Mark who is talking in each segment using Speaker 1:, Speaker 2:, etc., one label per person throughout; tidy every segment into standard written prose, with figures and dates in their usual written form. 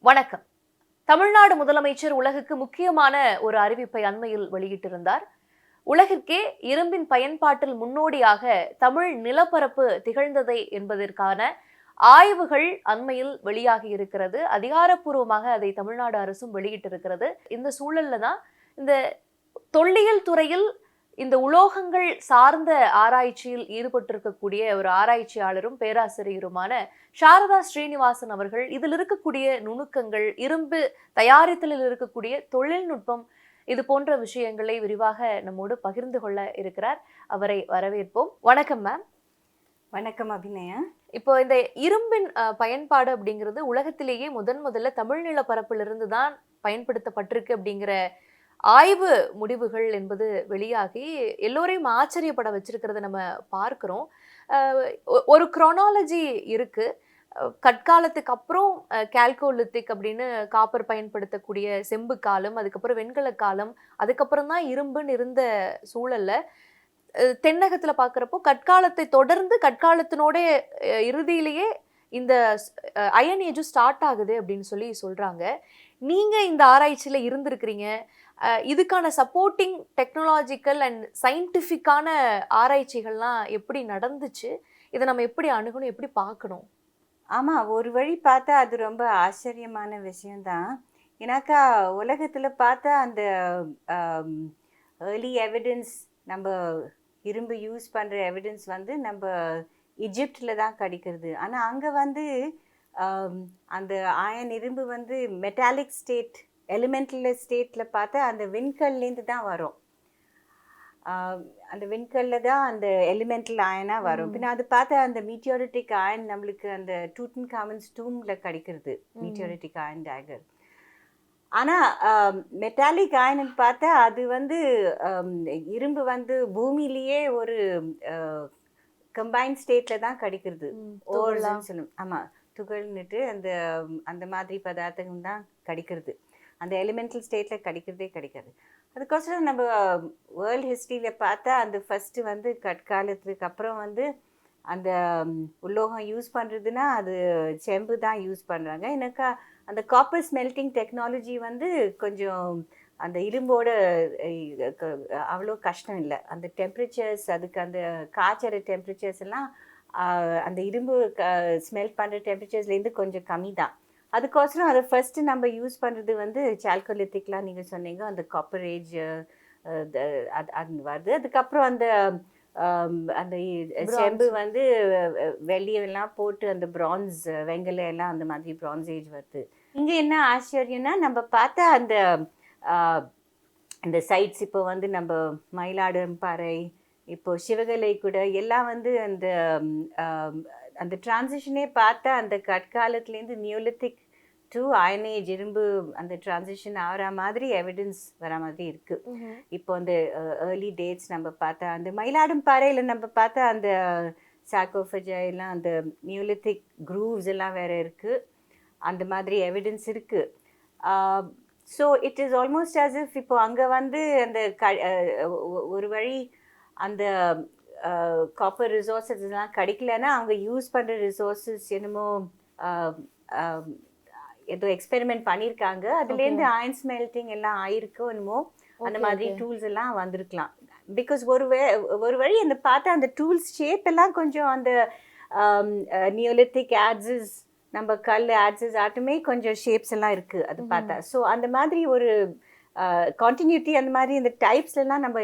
Speaker 1: வணக்கம். தமிழ்நாடு முதலமைச்சர் உலகுக்கு முக்கியமான ஒரு அறிவிப்பை அண்மையில் வெளியிட்டிருந்தார். உலகிற்கே இரும்பின் பயன்பாட்டில் முன்னோடியாக தமிழ் நிலப்பரப்பு திகழ்ந்ததை என்பதற்கான ஆய்வுகள் அண்மையில் வெளியாகி இருக்கிறது. அதிகாரப்பூர்வமாக அதை தமிழ்நாடு அரசும் வெளியிட்டிருக்கிறது. இந்த சூழல்ல தான் இந்த தொல்லியல் துறையில் இந்த உலோகங்கள் சார்ந்த ஆராய்ச்சியில் ஈடுபட்டிருக்கக்கூடிய ஒரு ஆராய்ச்சியாளரும் பேராசிரியருமான சாரதா ஸ்ரீனிவாசன் அவர்கள் இதில் இருக்கக்கூடிய நுணுக்கங்கள், இரும்பு தயாரித்தலில் இருக்கக்கூடிய தொழில்நுட்பம், இது போன்ற விஷயங்களை விரிவாக நம்மோடு பகிர்ந்து கொள்ள இருக்கிறார். அவரை வரவேற்போம். வணக்கம் மேம்.
Speaker 2: வணக்கம் அபிநயா.
Speaker 1: இப்போ இந்த இரும்பின் பயன்பாடு அப்படிங்கிறது உலகத்திலேயே முதல்ல தமிழ் நிலப்பரப்பிலிருந்து தான் பயன்படுத்தப்பட்டிருக்கு அப்படிங்கிற ஆய்வு முடிவுகள் என்பது வெளியாகி எல்லோரையும் ஆச்சரியப்பட வச்சிருக்கிறத நம்ம பார்க்கிறோம். ஒரு குரோனாலஜி இருக்கு. கற்காலத்துக்கு அப்புறம் கால்கோலித்திக் அப்படின்னு காப்பர் பயன்படுத்தக்கூடிய செம்பு காலம், அதுக்கப்புறம் வெண்கல காலம், அதுக்கப்புறம் தான் இரும்புன்னு இருந்த சூழல்ல தென்னகத்துல பாக்குறப்போ கற்காலத்தை தொடர்ந்து கற்காலத்தினோட இறுதியிலேயே இந்த அயன் ஏஜும் ஸ்டார்ட் ஆகுது அப்படின்னு சொல்றாங்க. நீங்க இந்த ஆராய்ச்சியில இருந்திருக்கிறீங்க. இதுக்கான சப்போர்ட்டிங் டெக்னாலஜிக்கல் அண்ட் சயின்டிஃபிக்கான ஆராய்ச்சிகள்லாம் எப்படி நடந்துச்சு? இதை நம்ம எப்படி அணுகணும், எப்படி பார்க்கணும்?
Speaker 2: ஆமாம், ஒரு வழி பார்த்தா அது ரொம்ப ஆச்சரியமான விஷயம்தான். ஏன்னாக்கா உலகத்தில் பார்த்தா அந்த ஏர்லி எவிடன்ஸ், நம்ம இரும்பு யூஸ் பண்ணுற எவிடன்ஸ் வந்து நம்ம ஈஜிப்டில் தான் கிடைக்கிறது. ஆனால் அங்கே வந்து அந்த அயன் இரும்பு வந்து மெட்டாலிக் ஸ்டேட், எலிமெண்டல் ஸ்டேட்டில் பார்த்தா அந்த விண்கல்லேருந்து தான் வரும். அந்த விண்கல்ல தான் அந்த எலிமெண்டல் அயனாக வரும். பின்ன அது பார்த்தா அந்த மீட்டியோரிட்டிக் அயன் நம்மளுக்கு அந்த டூட்டன் காமன்ஸ் டூமில் கிடைக்கிறது, மீட்டியோரிட்டிக் அயன் டேகர். ஆனால் மெட்டாலிக் அயன்னு பார்த்தா அது வந்து இரும்பு வந்து பூமியிலேயே ஒரு கம்பைன் ஸ்டேட்டில் தான் கிடைக்கிறது. ஓர்லாம் சொல்லும். ஆமாம், துகள்னுட்டு அந்த அந்த மாதிரி பதார்த்தங்கள் தான் கிடைக்கிறது. அந்த எலிமெண்டல் ஸ்டேட்டில் கிடைக்காது. அதுக்கோசரம் நம்ம வேர்ல்டு ஹிஸ்ட்ரியில் பார்த்தா அந்த ஃபஸ்ட்டு வந்து கற்காலத்துக்கு அப்புறம் வந்து அந்த உலோகம் யூஸ் பண்ணுறதுன்னா அது செம்பு தான் யூஸ் பண்ணுறாங்க. எனக்கா அந்த காப்பர் ஸ்மெல்டிங் டெக்னாலஜி வந்து கொஞ்சம் அந்த இரும்போட அவ்வளோ கஷ்டம் இல்லை. அந்த டெம்பரேச்சர்ஸ், அதுக்கு அந்த காய்ச்சற டெம்பரேச்சர்ஸ் எல்லாம் அந்த இரும்பு ஸ்மெல்ட் பண்ணுற டெம்பரேச்சர்ஸ்லேருந்து கொஞ்சம் கம்மி தான். அதுக்கோசரம் அதை ஃபஸ்ட்டு நம்ம யூஸ் பண்ணுறது வந்து சால்கோலித்திக்லாம் நீங்கள் சொன்னீங்க, அந்த காப்பர் ஏஜ் அது வருது. அதுக்கப்புறம் அந்த அந்த செம்பு வந்து வெள்ளியெல்லாம் போட்டு அந்த பிரான்ஸ், வெங்கல எல்லாம் அந்த மாதிரி பிரான்ஸ் ஏஜ் வருது. இங்கே என்ன ஆச்சரியம்னா நம்ம பார்த்தா அந்த அந்த சைட்ஸ் இப்போ வந்து நம்ம மயிலாடும்பாறை, இப்போ சிவகலை கூட எல்லாம் வந்து அந்த அந்த டிரான்சிஷனே பார்த்தா அந்த கற்காலத்துலேருந்து நியோலித்திக் டு அயன் ஏஜ் இரும்பு அந்த டிரான்சிஷன் ஆகிற மாதிரி எவிடன்ஸ் வர மாதிரி இருக்குது. இப்போ அந்த ஏர்லி டேட்ஸ் நம்ம பார்த்தா அந்த மயிலாடும்பாறையில் நம்ம பார்த்தா அந்த சார்கோஃபேஜா எல்லாம் அந்த நியோலித்திக் க்ரூவ்ஸ் எல்லாம் வேறு இருக்குது. அந்த மாதிரி எவிடன்ஸ் இருக்குது. So it is almost as if இப்போ அங்கே வந்து அந்த ஒரு வழி அந்த காப்பர் ரிசோர்ஸஸ் எல்லாம் கிடைக்கலன்னா அவங்க யூஸ் பண்ணுற ரிசோர்ஸஸ் என்னமோ ஏதோ எக்ஸ்பெரிமெண்ட் பண்ணியிருக்காங்க. அதுலேருந்து அயன் ஸ்மெல்டிங் எல்லாம் ஆயிருக்கோ என்னமோ அந்த மாதிரி டூல்ஸ் எல்லாம் வந்திருக்கலாம். பிகாஸ் ஒரு வழி அந்த பார்த்தா அந்த டூல்ஸ் ஷேப் எல்லாம் கொஞ்சம் அந்த நியோலித்திக் ஆட்ஸஸ், நம்ம கல் ஆட்ஸஸ் ஆட்டுமே கொஞ்சம் ஷேப்ஸ் எல்லாம் இருக்குது அது பார்த்தா. ஸோ அந்த மாதிரி ஒரு கான்டினியூட்டி அந்த மாதிரி இந்த டைப்ஸ்லாம் நம்ம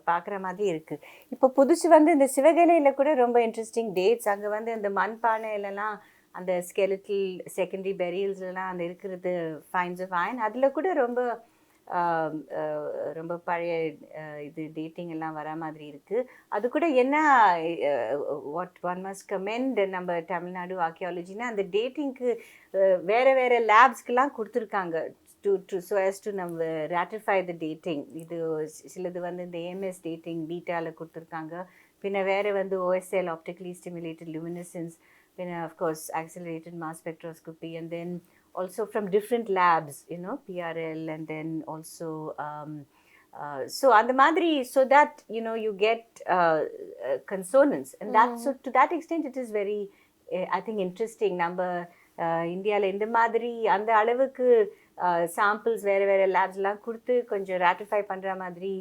Speaker 2: பார்க்குற மாதிரி இருக்குது. இப்போ புதுசு வந்து இந்த சிவகலையில் கூட ரொம்ப இன்ட்ரெஸ்டிங் டேட்ஸ். அங்கே வந்து அந்த மண்பானையிலலாம் அந்த ஸ்கெலிட்டல் செகண்டரி பெரியல்ஸ்லாம் அந்த இருக்கிறது ஃபைன்ஸ் ஆஃப் அயன், அதில் கூட ரொம்ப ரொம்ப பழைய இது டேட்டிங் எல்லாம் வர மாதிரி இருக்குது. அது கூட என்ன வாட் ஒன் மஸ்ட் கமெண்ட் நம்ம தமிழ்நாடு ஆர்கியாலஜினா அந்த டேட்டிங்க்கு வேறு லேப்ஸ்க்கெலாம் கொடுத்துருக்காங்க so as to நம்ம ratify the dating. இது சிலது வந்து இந்த AMS dating பீட்டாவில் கொடுத்துருக்காங்க. பின்ன வேறு வந்து OSL optically stimulated luminescence, பின்ன of course accelerated mass spectroscopy, and then also from different labs, you know, PRL, and then also so அந்த மாதிரி, so that you know you get consonance, and that so to that extent it is very I think interesting. நம்ம இந்தியாவில் இந்த மாதிரி அந்த அளவுக்கு samples வேறு வேறு லேப்ஸ்லாம் கொடுத்து கொஞ்சம் ratify பண்ணுற மாதிரி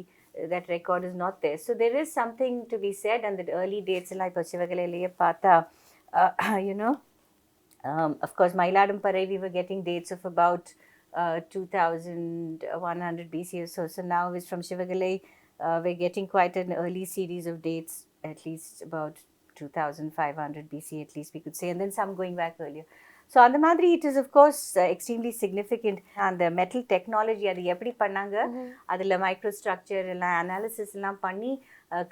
Speaker 2: that record is not there. So there is something to be said, and the early dates எல்லாம் இப்போ சிவகலையிலேயே பார்த்தா you know, of course, Mailadumparai, we were getting dates of about 2100 BC or so. So now it's from Shivagalai, we're getting quite an early series of dates, at least about 2500 BC, at least we could say, and then some going back earlier. So அந்த மாதிரி it is of course extremely significant. அந்த metal technology அது எப்படி பண்ணாங்க, அதில் micro structure எல்லாம் analysis எல்லாம் பண்ணி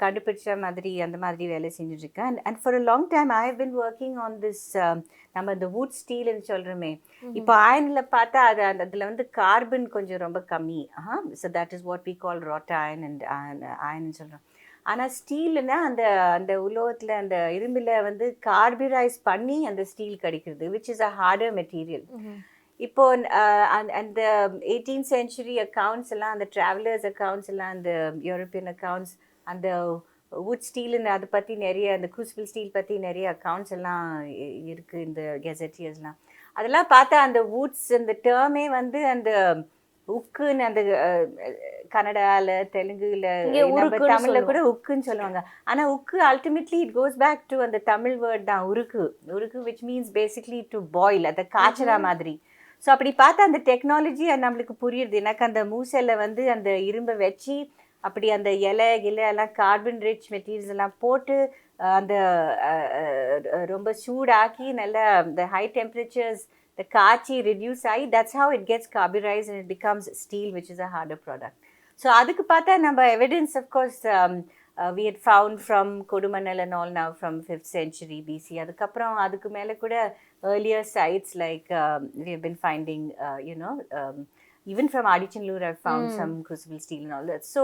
Speaker 2: கண்டுபிடிச்ச மாதிரி அந்த மாதிரி வேலை செஞ்சுட்ருக்கேன். And for a long time I have been working on this நம்ம இந்த வுட் ஸ்டீல்னு சொல்கிறோமே, இப்போ அயனில் பார்த்தா அது அதில் வந்து கார்பன் கொஞ்சம் ரொம்ப கம்மி. So that is what we call rod iron and அயன்னு சொல்கிறோம். ஆனால் ஸ்டீல்னா அந்த அந்த உலோகத்தில் அந்த இரும்பில் வந்து கார்பரைஸ் பண்ணி அந்த ஸ்டீல் கிடைக்கிறது, which is a harder material. இப்போ அந்த 18th century அக்கௌண்ட்ஸ் எல்லாம், அந்த ட்ராவலர்ஸ் அக்கௌண்ட்ஸ் எல்லாம், அந்த யூரோப்பியன் அக்கௌண்ட்ஸ், அந்த வுட் ஸ்டீலுன்னு அதை பற்றி நிறைய, அந்த க்ரூசிபிள் ஸ்டீல் பற்றி நிறைய அக்கௌண்ட்ஸ் எல்லாம் இருக்குது இந்த கெசட்டியர்ஸ்லாம். அதெல்லாம் பார்த்தா அந்த வுட்ஸ் அந்த டேர்மே வந்து அந்த உக்குன்னு, அந்த கன்னடாவில் தெலுங்குல நம்ம தமிழில் கூட உக்குன்னு சொல்லுவாங்க. ஆனால் உக்கு ultimately it goes back to அந்த தமிழ் வேர்ட் தான் உருக்கு. உருக்கு which means basically to boil, அதை காய்ச்சறா மாதிரி. ஸோ அப்படி பார்த்தா அந்த டெக்னாலஜி நம்மளுக்கு புரியுது. எனக்கு அந்த மூசையில் வந்து அந்த இரும்பை வச்சு அப்படி அந்த இலை எல்லாம் கார்பன் ரிச் மெட்டீரியல்ஸ் எல்லாம் போட்டு அந்த ரொம்ப சூடாக்கி நல்லா the high temperatures, the காய்ச்சி reduce ஆகி, that's how it gets carburized and it becomes steel, which is a harder product. So அதுக்கு பார்த்தா நம்ம evidence, of course, we had found from Kodumanal and all now from 5th century BC. அதுக்கப்புறம் அதுக்கு மேலே கூட earlier sites like we have been finding, you know, even from Adichanallur I've found some crucible steel and all that. So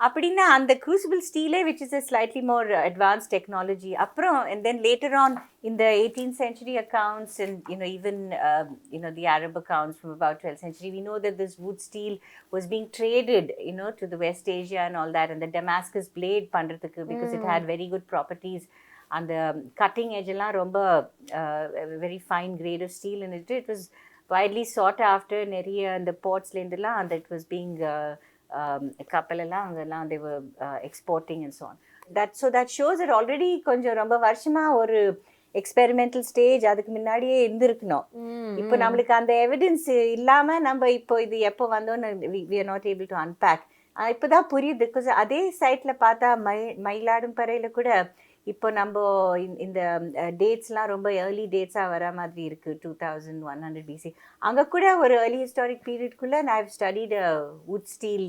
Speaker 2: அப்படின்னா அந்த crucible steel, which is a slightly more advanced technology. அப்புறம் and then later on in the 18th century accounts and you know even you know the Arab accounts from about 12th century, we know that this wood steel was being traded, you know, to the West Asia and all that, and the Damascus blade பண்றதுக்கு, because it had very good properties. அந்த cutting edge எல்லாம் ரொம்ப very fine grade of steel, and it was widely sought after. நிறைய அந்த portsலேருந்துலாம் and it was being கப்பலெல்லாம் அங்கெல்லாம் they were exporting and so on. That shows that already கொஞ்சம் ரொம்ப வருஷமா ஒரு எக்ஸ்பெரிமெண்டல் ஸ்டேஜ் அதுக்கு முன்னாடியே இருந்திருக்கணும். இப்போ நம்மளுக்கு அந்த எவிடன்ஸ் இல்லாமல் நம்ம இப்போ இது எப்போ வந்தோன்னு we are not able to unpack. இப்போ தான் புரியுது. பிகாஸ் அதே சைட்டில் பார்த்தா மயிலாடும்பறையில் கூட இப்போ நம்ம இந்த டேட்ஸ்லாம் ரொம்ப ஏர்லி டேட்ஸாக வர மாதிரி இருக்குது, 2100 BC. அங்கே கூட ஒரு ஏர்லி ஹிஸ்டாரிக் பீரியட்குள்ளே நான் have studied wootz steel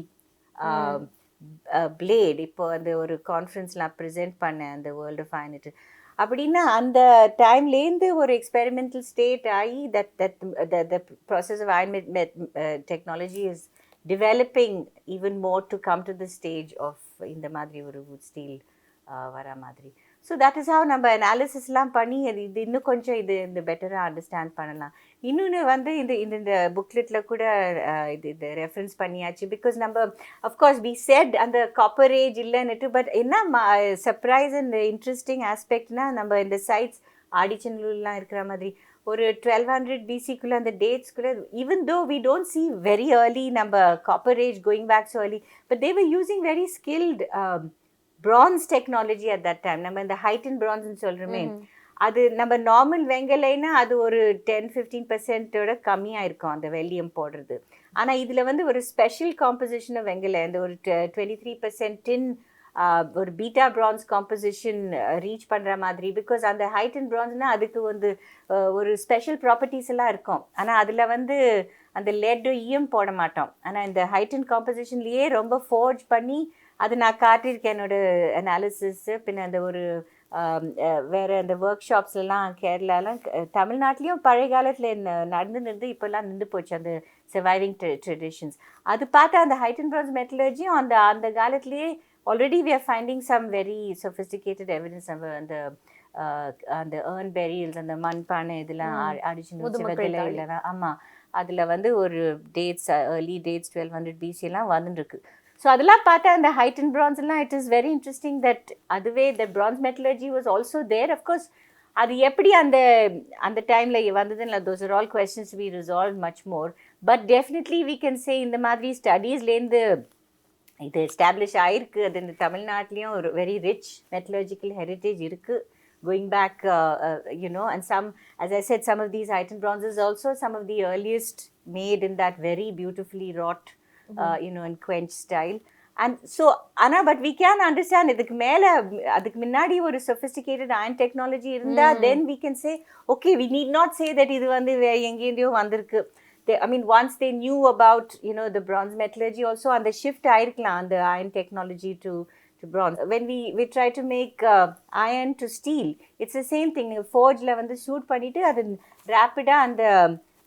Speaker 2: plate. இப்போ அந்த ஒரு கான்ஃபரன்ஸ்லாம் ப்ரெசென்ட் பண்ணேன், அந்த வேர்ல்டு ஆஃப் அயன். அப்படின்னா அந்த டைம்லேருந்து ஒரு எக்ஸ்பெரிமெண்டல் ஸ்டேட் ஆகி the process of iron technology is developing even more to come to the stage of இந்த மாதிரி ஒரு wood steel வர மாதிரி. ஸோ தட் இஸ் ஹவ் நம்ம அனாலிசிஸ்லாம் பண்ணி இது இன்னும் கொஞ்சம் இந்த பெட்டராக அண்டர்ஸ்டாண்ட் பண்ணலாம். இன்னொன்று வந்து இந்த புக்லெட்டில் கூட இது ரெஃபரன்ஸ் பண்ணியாச்சு. பிகாஸ் நம்ம அஃப்கோர்ஸ் வி செட் அந்த காப்பர் ஏஜ் இல்லைன்னுட்டு, பட் என்ன சர்ப்ரைஸ் அண்ட் இன்ட்ரெஸ்டிங் ஆஸ்பெக்ட்னா, நம்ம இந்த சைட்ஸ் ஆடிச்சனூர்லாம் இருக்கிற மாதிரி ஒரு 1200 BC-குள்ளே அந்த டேட்ஸ்குள்ளே, even though we don't see very early நம்ம copper age going back so early, but they were using very skilled bronze technology at that time. நம்ம இந்த heightened bronze சொல்கிறோமே, அது நம்ம நார்மல் வெங்கலைன்னா அது ஒரு 10-15% கம்மியாக இருக்கும் அந்த வெள்ளியம் போடுறது. ஆனால் இதில் வந்து ஒரு ஸ்பெஷல் காம்போசிஷன் வெங்கலை, அந்த ஒரு 23% டின் ஒரு பீட்டா பிரான்ஸ் காம்போசிஷன் ரீச் பண்ணுற மாதிரி. பிகாஸ் அந்த ஹைட்டன் பிரான்ஸ்னால் அதுக்கு வந்து ஒரு ஸ்பெஷல் ப்ராப்பர்ட்டிஸ் எல்லாம் இருக்கும். ஆனால் அதில் வந்து அந்த லெட்டு ஈயம் போட மாட்டோம். ஆனால் இந்த ஹைட்டன் காம்போசிஷன்லேயே ரொம்ப ஃபோர்ஜ் பண்ணி அது நான் காட்டியிருக்கேன் என்னோட அனாலிசிஸு. பின்ன அந்த ஒரு வேறு அந்த ஒர்க் ஷாப்ஸ்லாம் கேரளாலாம் தமிழ்நாட்டிலையும் பழைய காலத்தில் நடந்து இப்போல்லாம் நின்று போச்சு அந்த சர்வைவிங் ட்ரெடிஷன்ஸ். அது பார்த்தா அந்த ஹைட்டன் பிரான்ஸ் மெட்டலர்ஜியும் அந்த காலத்துலேயே already we are finding some very sophisticated evidence. நம்ம அந்த ஏர்ன் பெரியல்ஸ், அந்த மண்பானை இதெல்லாம் அடிச்சு சிவகலை இல்லைனா, ஆமாம், அதில் வந்து ஒரு டேட்ஸ் ஏர்லி டேட்ஸ் 1200 BC-லாம் வந்துருக்கு. ஸோ அதெல்லாம் பார்த்தா அந்த ஹைட்டன் பிரான்ஸ்லாம் it is very interesting that அதுவே the bronze metallurgy was also there. Of course அது எப்படி அந்த அந்த டைம்ல வந்ததுன்னு those are all questions we resolved much more, but definitely we can say இந்த மாதிரி ஸ்டடீஸ்லேருந்து இது எஸ்டாப்ளிஷ் ஆயிருக்கு. அது இந்த தமிழ்நாட்டிலையும் ஒரு வெரி ரிச் மெட்டலர்ஜிக்கல் ஹெரிட்டேஜ் இருக்குது going back, and some, as I said, some of these iron bronzes also some of the earliest made in that very beautifully wrought, and quench style. And so Anna, but we can understand இதுக்கு மேல அதுக்கு முன்னாடி ஒரு sophisticated iron technology இருந்தா then we can say okay, we need not say that இது வந்து எங்கேயோ வந்திருக்கு. I mean, once they knew about, the bronze metallurgy also, and the shift ஆயிருக்கலாம் அந்த iron technology to bronze. When we try to make iron to steel, it's the same thing. Forgeல வந்து shoot பண்ணிட்டு அது rapid-ஆ அந்த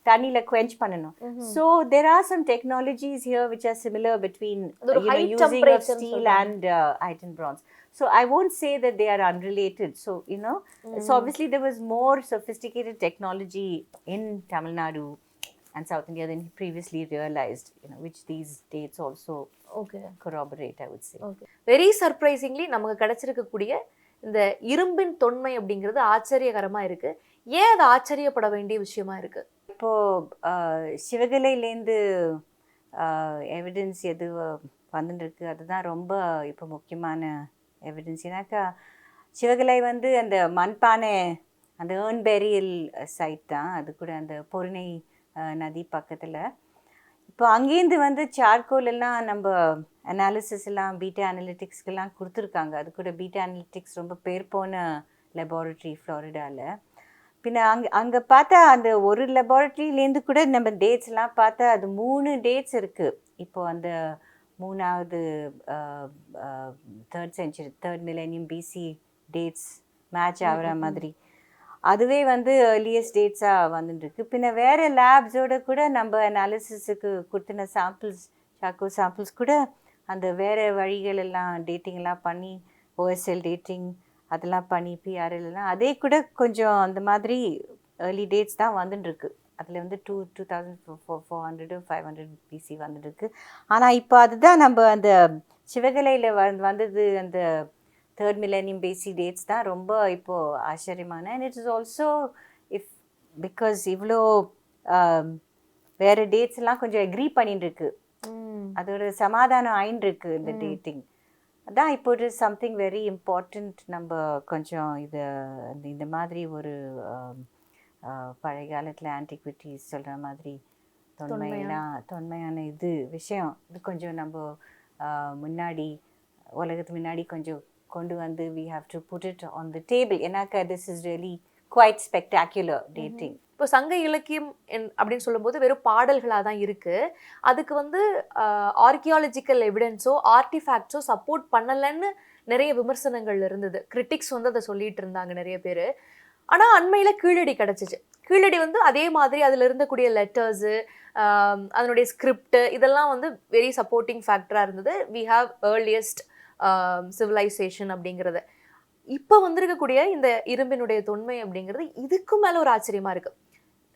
Speaker 2: தண்ணியில quench பண்ணணும். So there are some technologies here which are similar between using of steel and iron bronze. So I won't say that they are unrelated. So so obviously there was more sophisticated technology in Tamil Nadu and South India than he previously realized, which these dates also corroborate, I would say.
Speaker 1: Very surprisingly நமக்கு கிடைச்சிருக்கக்கூடிய இந்த இரும்பின் தொன்மை அப்படிங்கிறது ஆச்சரியகரமா இருக்கு. ஏன் அது ஆச்சரியப்பட வேண்டிய விஷயமா இருக்கு?
Speaker 2: இப்போ சிவகலையிலேருந்து எவிடன்ஸ் எது வந்துருக்கு, அதுதான் ரொம்ப இப்போ முக்கியமான எவிடன்ஸ். ஏன்னாக்கா சிவகலை வந்து அந்த மண்பானை, அந்த ஏர்ன் பேரியல் சைட் தான். அது கூட அந்த பொருணை நதி பக்கத்தில். இப்போ அங்கேருந்து வந்து சார்கோல் எல்லாம் நம்ம அனாலிசிஸ் எல்லாம் பீட்டா அனலிட்டிக்ஸ்க்கெல்லாம் கொடுத்துருக்காங்க. அது கூட பீட்டா அனலிட்டிக்ஸ் ரொம்ப பேர் போன லெபார்ட்ரி ஃப்ளாரிடாவில். பின்ன அங்கே பார்த்தா அந்த ஒரு லெபார்ட்ரிலேருந்து கூட நம்ம டேட்ஸ்லாம் பார்த்தா அது 3 டேட்ஸ் இருக்குது. இப்போது அந்த 3வது third millennium BC dates match ஆகிற மாதிரி அதுவே வந்து ஏர்லியஸ்ட் டேட்ஸாக வந்துட்டுருக்கு. பின்ன வேறு லேப்ஸோட கூட நம்ம அனாலிசிஸுக்கு கொடுத்தின சாம்பிள்ஸ், சாக்கோ சாம்பிள்ஸ் கூட அந்த வேறு வழிகள் எல்லாம் டேட்டிங்லாம் பண்ணி ஓஎஸ்எல் டேட்டிங் அதெல்லாம் பண்ணி பிஆர்எல் எல்லாம் அதே கூட கொஞ்சம் அந்த மாதிரி ஏர்லி டேட்ஸ் தான் வந்துட்டுருக்கு. அதில் வந்து 2400 500 பிசி வந்துட்டுருக்கு. ஆனால் இப்போ அதுதான் நம்ம அந்த சிவகலையில் வந்தது அந்த தேர்ட் மில்லேனியம் பேசி டேட்ஸ் தான் ரொம்ப இப்போது ஆச்சரியமான. And it is also because இவ்வளோ வேறு டேட்ஸ் எல்லாம் கொஞ்சம் எக்ரி பண்ணிட்டு இருக்கு, அதோட சமாதானம் ஆயின்றிருக்கு இந்த டேட்டிங். அதான் இப்போ it is something very important. நம்ம கொஞ்சம் இதை இந்த மாதிரி ஒரு பழைய காலத்தில் ஆன்டிக்விட்டிஸ் சொல்கிற மாதிரி தொன்மையான இது விஷயம் இது கொஞ்சம் நம்ம முன்னாடி உலகத்துக்கு முன்னாடி கொஞ்சம் கொண்டு வந்து we have to put it on the table. ஏன்னாக்கா this is really quite spectacular dating.
Speaker 1: இப்போ சங்க இலக்கியம் அப்படின்னு சொல்லும்போது வெறும் பாடல்களாக தான் இருக்கு. அதுக்கு வந்து ஆர்கியாலஜிக்கல் எவிடன்ஸோ ஆர்டிஃபேக்ட்ஸோ சப்போர்ட் பண்ணலைன்னு நிறைய விமர்சனங்கள் இருந்தது. கிரிட்டிக்ஸ் வந்து அதை சொல்லிட்டு இருந்தாங்க நிறைய பேர். ஆனால் அண்மையில் கீழடி கிடச்சிச்சு. கீழடி வந்து அதே மாதிரி அதில் இருந்தக்கூடிய லெட்டர்ஸு, அதனுடைய ஸ்கிரிப்ட் இதெல்லாம் வந்து வெரி சப்போர்ட்டிங் ஃபேக்டராக இருந்தது. வி ஹாவ் ஏர்லியஸ்ட் சிவிலைசேஷன் அப்படிங்கிறது. இப்போ வந்திருக்கக்கூடிய இந்த இரும்பினுடைய தொன்மை அப்படிங்கிறது இதுக்கு மேலே ஒரு ஆச்சரியமாக இருக்குது.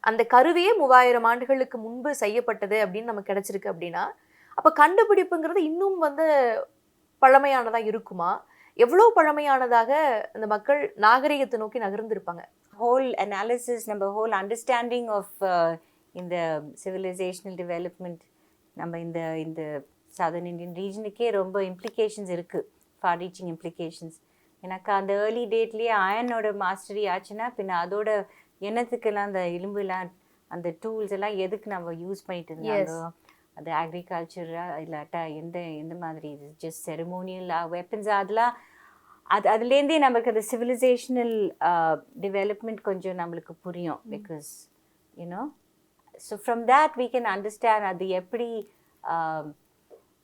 Speaker 1: அந்த கருவியே 3000 ஆண்டுகளுக்கு முன்பு செய்யப்பட்டது அப்படின்னு நமக்கு கிடைச்சிருக்கு அப்படின்னா அப்போ கண்டுபிடிப்புங்கிறது இன்னும் வந்து பழமையானதாக இருக்குமா? எவ்வளோ பழமையானதாக இந்த மக்கள் நாகரிகத்தை நோக்கி நகர்ந்திருப்பாங்க?
Speaker 2: ஹோல் அனாலிசிஸ், நம்ம ஹோல் அண்டர்ஸ்டாண்டிங் ஆஃப் இந்த சிவிலைசேஷனல் டெவலப்மெண்ட் நம்ம இந்த சதர்ன் இண்டியன் ரீஜனுக்கே ரொம்ப இம்ப்ளிகேஷன்ஸ் இருக்குது, ஃபார் ரீச்சிங் இம்ப்ளிகேஷன்ஸ். எனக்கு அந்த ஏர்லி டேட்லேயே அயனோட மாஸ்டரி ஆச்சுன்னா பின்ன அதோட எண்ணத்துக்கெல்லாம் அந்த எலும்புலாம் அந்த டூல்ஸ் எல்லாம் எதுக்கு நம்ம யூஸ் பண்ணிட்டு இருந்தாங்க? அது அக்ரிகல்ச்சராக இல்லாட்டா எந்த மாதிரி இது ஜஸ்ட் செரமோனியல் வெப்பன்ஸ் அதெல்லாம் அதுலேருந்தே நமக்கு அந்த சிவிலைசேஷனல் டெவலப்மெண்ட் கொஞ்சம் நம்மளுக்கு புரியும். Because so from that we can understand அது எப்படி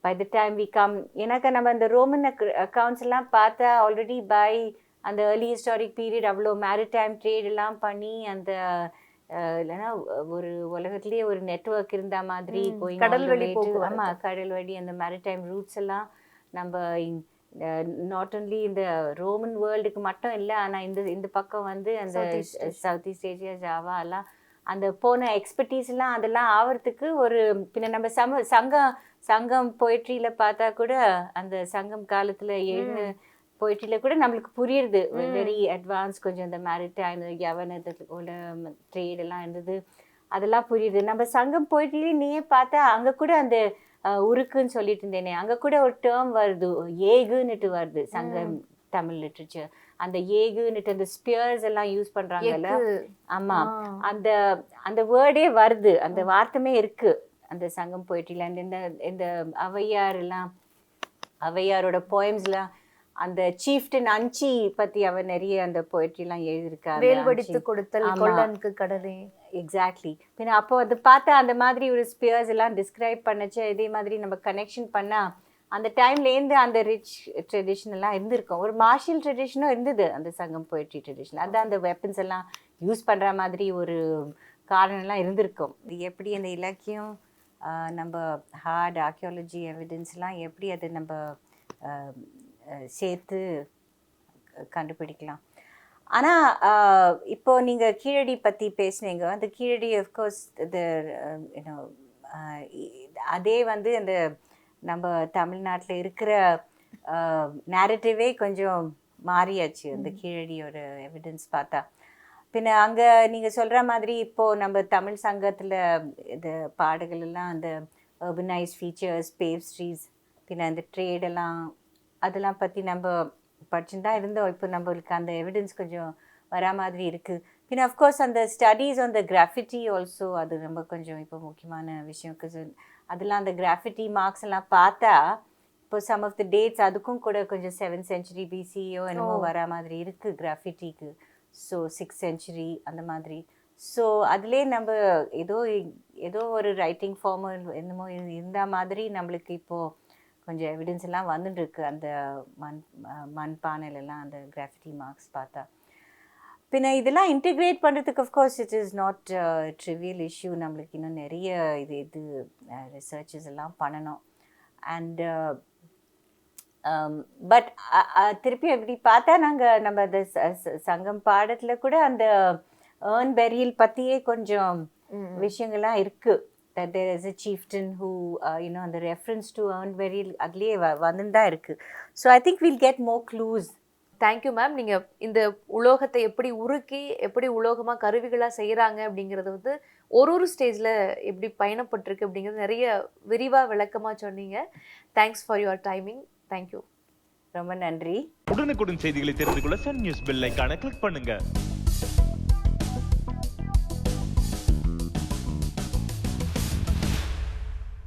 Speaker 2: by the time we come. ஏன்னாக்கா நம்ம அந்த ரோமன் அக்கௌண்ட்ஸ் எல்லாம் பார்த்தா ஆல்ரெடி பை அந்த ஏர்லி ஹிஸ்டாரிக் பீரியட் அவ்வளோ மேரிடைம் ட்ரேட் எல்லாம் பண்ணி அந்த இல்லைன்னா ஒரு உலகத்துலேயே ஒரு நெட்ஒர்க் இருந்த மாதிரி ஆமாம் கடல் வழி அந்த மேரிடைம் ரூட்ஸ் எல்லாம் நம்ம நாட் ஒன்லி இந்த ரோமன் வேர்ல்டுக்கு மட்டும் இல்லை, ஆனால் இந்த பக்கம் வந்து அந்த சவுத் ஈஸ்ட் ஏஷியா ஜாவா எல்லாம் அந்த போன எக்ஸ்பர்டீஸ் எல்லாம் அதெல்லாம் ஆகிறதுக்கு ஒரு பின்ன நம்ம சங்கம் பொயட்ரியில் பார்த்தா கூட அந்த சங்கம் காலத்தில் எழுதின போயிட்டியில் கூட நம்மளுக்கு புரியுது வெரி அட்வான்ஸ். கொஞ்சம் இந்த மேரிடைம் யவனத்தோட ட்ரேட் எல்லாம் இருந்தது, அதெல்லாம் புரியுது. நம்ம சங்கம் போயிட்டிலே நீயே பார்த்தா அங்கே கூட அந்த உருக்குன்னு சொல்லிட்டு இருந்தேனே, அங்கே கூட ஒரு டேர்ம் வருது, ஏகுன்னுட்டு வருது சங்கம் தமிழ் லிட்ரேச்சர். அந்த ஏகுன்னுட்டு அந்த ஸ்பியர்ஸ் எல்லாம் யூஸ் பண்றாங்கல்ல. ஆமா, அந்த அந்த வேர்டே வருது, அந்த வார்த்தைமே இருக்கு அந்த சங்கம் போயிட்டில. இந்த இந்த ஔவையார் எல்லாம், ஔவையாரோட போயம்ஸ்லாம் அந்த சீஃப்டன் அஞ்சி பத்தி அவ நிறைய அந்த போயிட்ரிலாம் எழுதியிருக்காங்க.
Speaker 1: வேல்வடித்து கொடுத்தல் கொல்லனுக்கு கடலே.
Speaker 2: எக்ஸாக்ட்லி. பின்ன அப்போ அது பார்த்தா அந்த மாதிரி ஒரு ஸ்பியர்ஸ் எல்லாம் டிஸ்கிரைப் பண்ணச்சு. இதே மாதிரி நம்ம கனெக்ஷன் பண்ணா அந்த டைம்லேருந்து அந்த ரிச் ட்ரெடிஷன் எல்லாம் இருந்திருக்கும். ஒரு மார்ஷியல் ட்ரெடிஷனும் இருந்தது அந்த சங்கம் போயிட்ரி ட்ரெடிஷன். அதான் அந்த வெப்பன்ஸ் எல்லாம் யூஸ் பண்ணுற மாதிரி ஒரு காரணம்லாம் இருந்திருக்கும். இது எப்படி அந்த இலக்கியம் நம்ம ஹார்ட் ஆர்கியாலஜி எவிடன்ஸ்லாம் எப்படி அது நம்ம சேர்த்து கண்டுபிடிக்கலாம். ஆனால் இப்போ நீங்கள் கீழடி பற்றி பேசுனீங்க. அந்த கீழடி அஃப்கோர்ஸ் இது அதே வந்து அந்த நம்ம தமிழ்நாட்டில் இருக்கிற நேரட்டிவே கொஞ்சம் மாறியாச்சு அந்த கீழடியோட எவிடன்ஸ் பார்த்தா. பின்ன அங்கே நீங்கள் சொல்கிற மாதிரி இப்போது நம்ம தமிழ் சங்கத்தில் இது பாடுகள் எல்லாம் அந்த அர்பனைஸ் ஃபீச்சர்ஸ், பேஸ்ட்ரீஸ், பின்ன அந்த ட்ரேடெல்லாம் அதெல்லாம் பற்றி நம்ம படிச்சுட்டு தான் இருந்தோம். இப்போ நம்மளுக்கு அந்த எவிடன்ஸ் கொஞ்சம் வரா மாதிரி இருக்குது. பின்ன அஃப்கோர்ஸ் அந்த studies on the graffiti also, அது ரொம்ப கொஞ்சம் இப்போ முக்கியமான விஷயம். அதெல்லாம் அந்த கிராஃபிட்டி மார்க்ஸ் எல்லாம் பார்த்தா இப்போ சம் ஆஃப் த டேட்ஸ் அதுக்கும் கூட கொஞ்சம் 7th century BCயோ என்னமோ வரா மாதிரி இருக்குது கிராஃபிட்டிக்கு. ஸோ 6th century அந்த மாதிரி. ஸோ அதுலேயே நம்ம ஏதோ ஒரு ரைட்டிங் ஃபார்ம் என்னமோ இருந்த மாதிரி நம்மளுக்கு இப்போது கொஞ்சம் எவிடன்ஸ் எல்லாம் வந்துட்டு இருக்கு அந்த மண்பானையிலலாம் அந்த கிராஃபிட்டி மார்க்ஸ் பார்த்தா. பின்ன இதெல்லாம் இன்டிகிரேட் பண்ணுறதுக்கு of course it is not trivial issue. நம்மளுக்கு இன்னும் நிறைய இது ரிசர்ச்சஸ் எல்லாம் பண்ணணும். அண்ட் பட் திருப்பி எப்படி பார்த்தா நம்ம அந்த சங்கம் பாடத்தில் கூட அந்த ஏர்ன் பெரியல் பற்றியே கொஞ்சம் விஷயங்கள்லாம் இருக்குது. That there is a chieftain who, and the reference to earned burial அதுலேயே வந்துதான் இருக்கு. So I think we'll get more clues.
Speaker 1: Thank you ma'am. நீங்கள் இந்த உலோகத்தை எப்படி உருக்கி எப்படி உலோகமாக கருவிகளாக செய்கிறாங்க அப்படிங்கிறது வந்து ஒரு ஸ்டேஜில் எப்படி பயணப்பட்டிருக்கு அப்படிங்கிறது நிறைய விரிவாக விளக்கமாக சொன்னீங்க. Thanks for your timing. Thank you.
Speaker 2: ரொம்ப நன்றி.
Speaker 3: உடனுக்குடன் செய்திகளை தெரிந்து கொள்ள சன் நியூஸ் பெல் ஐகானை கிளிக் பண்ணுங்க.